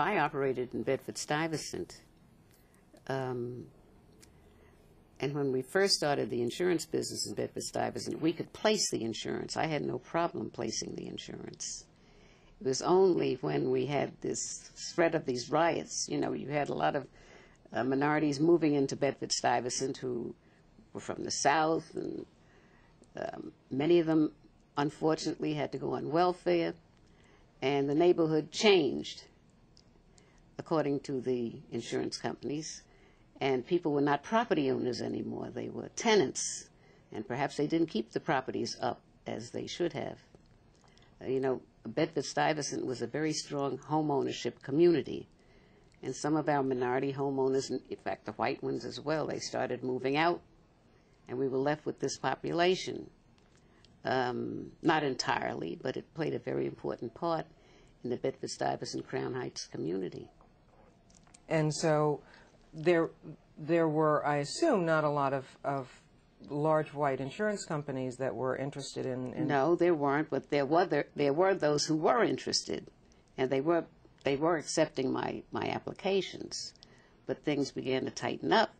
I operated in Bedford-Stuyvesant. And when we first started the insurance business in Bedford-Stuyvesant, we could place the insurance. I had no problem placing the insurance. It was only when we had this spread of these riots, you know, you had a lot of minorities moving into Bedford-Stuyvesant who were from the South, and many of them, unfortunately, had to go on welfare, and the neighborhood changed according to the insurance companies, and people were not property owners anymore. They were tenants, and perhaps they didn't keep the properties up as they should have. You know, Bedford-Stuyvesant was a very strong home ownership community, and some of our minority homeowners, in fact the white ones as well, they started moving out, and we were left with this population. Not entirely, but it played a very important part in the Bedford-Stuyvesant Crown Heights community. And so there were, I assume, not a lot of large white insurance companies that were interested in... No, there weren't, but there were those who were interested, and they were accepting my applications. But things began to tighten up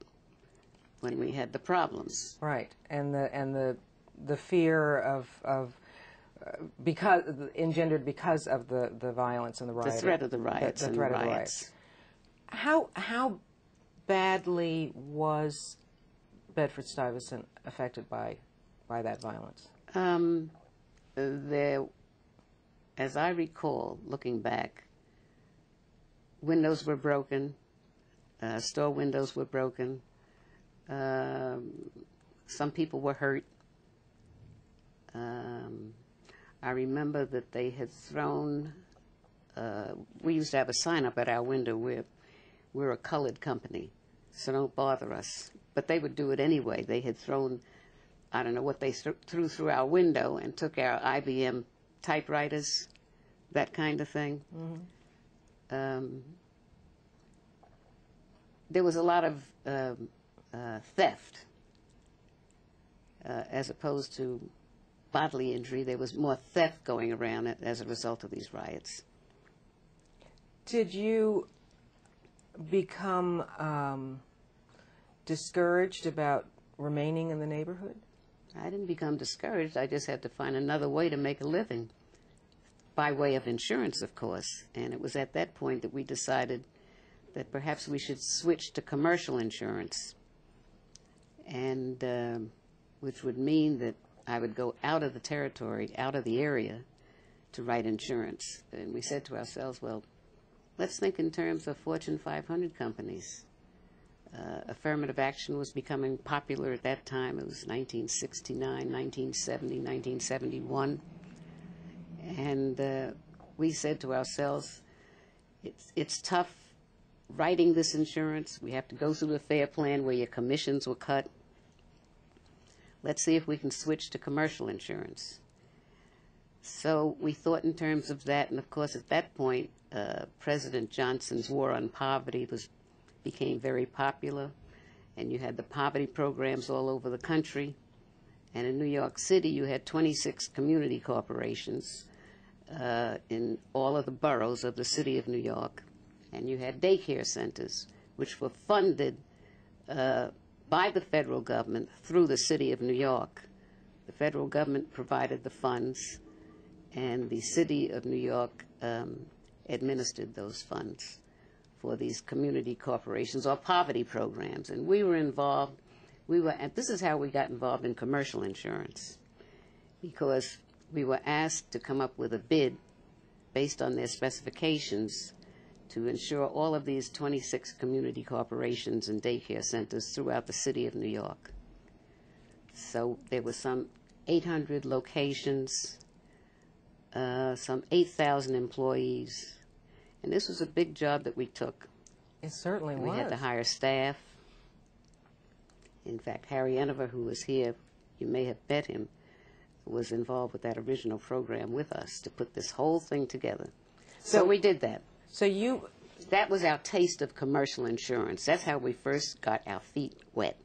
when we had the problems. Right, and the fear of because engendered because of the violence and the rioting. The threat of the riots. The threat of the riots. How badly was Bedford-Stuyvesant affected by that violence? As I recall, looking back, windows were broken, store windows were broken, some people were hurt. I remember that they had thrown, we used to have a sign up at our window where we're a colored company, so don't bother us. But they would do it anyway. They had thrown, I don't know what they threw through our window and took our IBM typewriters, that kind of thing. Mm-hmm. There was a lot of theft as opposed to bodily injury. There was more theft going around as a result of these riots. Did you become discouraged about remaining in the neighborhood? I didn't become discouraged. I just had to find another way to make a living, by way of insurance, of course. And it was at that point that we decided that perhaps we should switch to commercial insurance, and which would mean that I would go out of the territory, out of the area, to write insurance. And we said to ourselves, well, let's think in terms of Fortune 500 companies. Affirmative action was becoming popular at that time. It was 1969, 1970, 1971. And we said to ourselves, it's tough writing this insurance. We have to go through a fair plan where your commissions were cut. Let's see if we can switch to commercial insurance. So we thought in terms of that, and of course at that point, President Johnson's war on poverty became very popular, and you had the poverty programs all over the country. And in New York City, you had 26 community corporations in all of the boroughs of the city of New York, and you had daycare centers, which were funded by the federal government through the city of New York. The federal government provided the funds, and the city of New York administered those funds for these community corporations or poverty programs. And we were involved, and this is how we got involved in commercial insurance, because we were asked to come up with a bid based on their specifications to insure all of these 26 community corporations and daycare centers throughout the city of New York. So there were some 800 locations, some 8,000 employees, and this was a big job that we took. It certainly was. We had to hire staff. In fact, Harry Enever, who was here, you may have met him, was involved with that original program with us to put this whole thing together. So we did that. So you... That was our taste of commercial insurance. That's how we first got our feet wet.